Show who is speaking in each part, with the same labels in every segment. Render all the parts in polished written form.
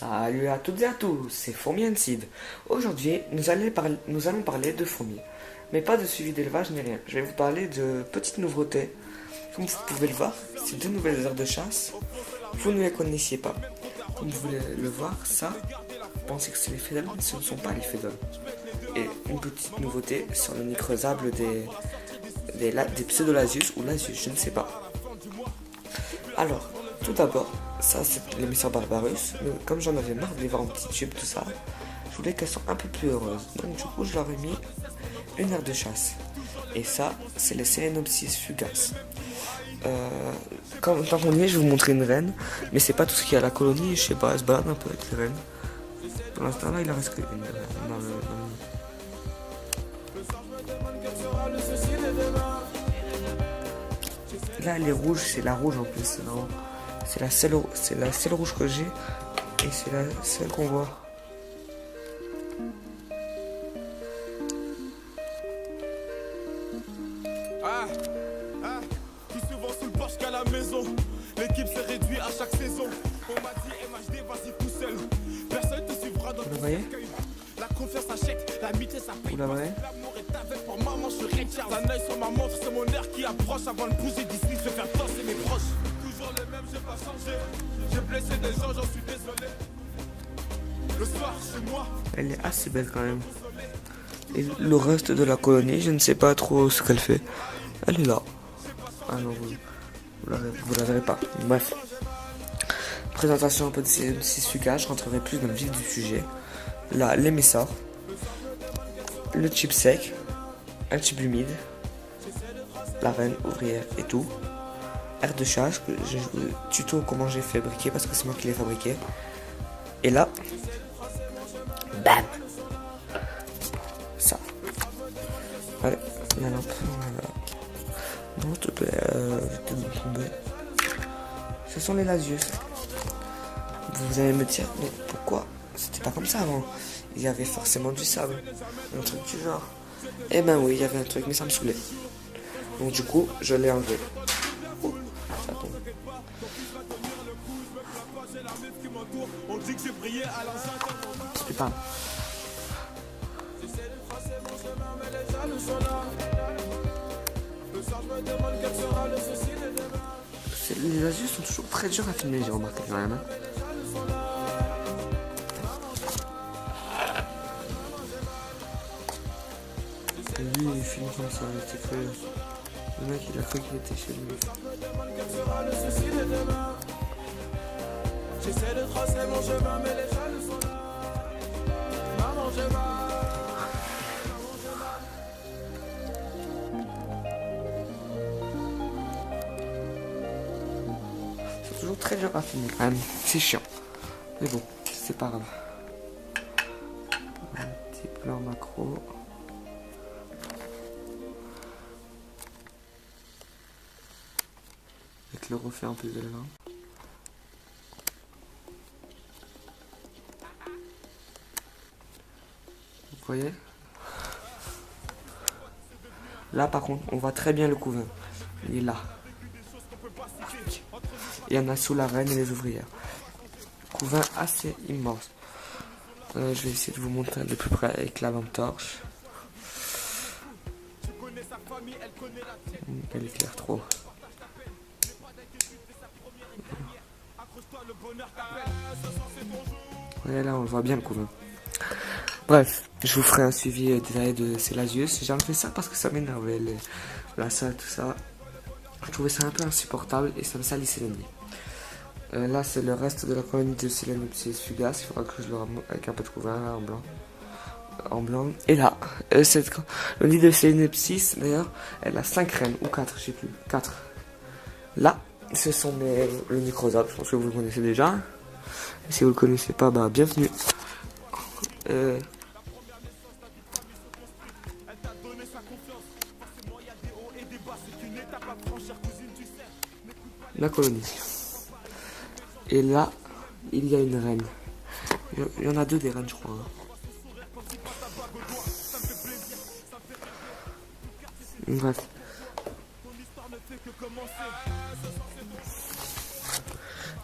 Speaker 1: Salut à toutes et à tous, c'est Fourmi and Seed. Aujourd'hui, nous allons parler de fourmis, mais pas de suivi d'élevage ni rien. Je vais vous parler de petites nouveautés. Comme vous pouvez le voir, c'est deux nouvelles aires de chasse. Vous ne les connaissiez pas. Comme vous pouvez le voir, ça, vous pensez que c'est les fédoles, mais ce ne sont pas les fédoles. Et une petite nouveauté sur le nid creusable des pseudolasius ou lasius, je ne sais pas. Alors, tout d'abord, ça c'est l'émissaire Barbarus, mais comme j'en avais marre de les voir en petits tubes, tout ça, je voulais qu'elles soient un peu plus heureuses. Donc du coup, je leur ai mis une aire de chasse. Et ça, c'est le Selenopsis fugax. Tant qu'on y est, je vais vous montrer une reine, mais c'est pas tout ce qu'il y a à la colonie, je sais pas, elle se balade un peu avec les reines. Pour l'instant, là, il en reste qu'une dans le... Là, elle est rouge, c'est la rouge en plus, non. C'est la seule rouge que j'ai, et c'est la seule qu'on voit.
Speaker 2: Plus souvent sous le porche qu'à la maison. L'équipe s'est réduite à chaque saison. On m'a dit MHD, vas-y tout seul. Personne te suivra dans
Speaker 1: Vous
Speaker 2: ton
Speaker 1: la voyez?
Speaker 2: La confiance achète, l'amitié ça paye.
Speaker 1: Vous la voyez?
Speaker 2: L'amour est avec pour maman, je suis Richard. Un œil sur ma montre, c'est mon air qui approche. Avant de bouger d'ici, je vais faire danser mes proches. Toujours le même, j'ai pas changé. J'ai blessé des gens, j'en suis désolé. Le soir, chez moi.
Speaker 1: Elle est assez belle quand même. Et le reste de la colonie, je ne sais pas trop ce qu'elle fait. Elle est là. Ah non, vous la verrez pas. Bref. Présentation un peu de ces fugages, je rentrerai plus dans le vif du sujet. Là, les messors. Le chip sec. Un chip humide. La reine ouvrière et tout. Aire de chasse, que je vous tuto comment j'ai fabriqué parce que c'est moi qui l'ai fabriqué. Et là, bam! Ça. Allez, la lampe. Voilà. Non, s'il te plaît, je vais te tomber. Ce sont les lasius. Vous allez me dire, mais pourquoi c'était pas comme ça avant? Il y avait forcément du sable, un truc du genre. Eh ben oui, il y avait un truc, mais ça me saoulait. Donc du coup, je l'ai enlevé. Ouh, ça tombe. C'est pas. Les lasius sont toujours très durs à filmer, j'ai remarqué quand même. Lui, il filme comme ça, il était cru. Le mec, il a cru qu'il était chez lui.
Speaker 2: J'essaie de tracer mon chemin, mais les jaloux sont là. Maman, j'ai mal.
Speaker 1: C'est toujours très dur à filmer quand même. C'est chiant. Mais bon, c'est pas grave. Un petit plan macro. Avec le reflet en plus de la lampe. Vous voyez? Là par contre, on voit très bien le couvain. Il est là. Il y en a sous la reine et les ouvrières. Couvain assez immense. Je vais essayer de vous montrer de plus près avec la lampe torche. Elle éclaire trop. Ouais, là on le voit bien le couvain. Bref, je vous ferai un suivi détaillé de ces lasius. J'ai enlevé ça parce que ça m'énervait, la salle, tout ça. Je trouvais ça un peu insupportable et ça me salissait les nids. Là c'est le reste de la colonie de Selenopsis fugax. Il faudra que je le remonte avec un peu de couvain là, en blanc. Et là, le nid de Selenopsis d'ailleurs, elle a 5 reines ou 4, je sais plus. 4. Là, ce sont le Necrosop, je pense que vous le connaissez déjà. Et si vous le connaissez pas, bah bienvenue. La colonie. Et là, il y a une reine. Il y en a deux des reines, je crois. Bref.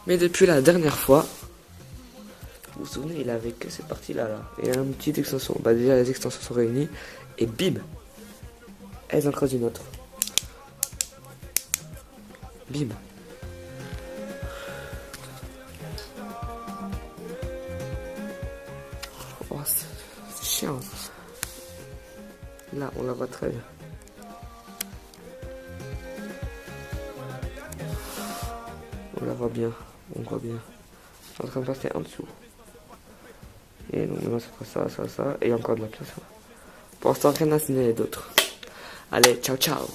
Speaker 1: Mais depuis la dernière fois, il avait que cette partie-là, là. Et une petite extension. Bah déjà, les extensions sont réunies. Et bim, elles en creusent une autre. Bim. Oh, c'est chiant. Là, on la voit très bien. On la voit bien. On voit bien. C'est en train de passer en dessous. Et donc maintenant, ça fera ça. Et encore de la place. Pour l'instant, rien à signaler d'autre. Allez, ciao, ciao.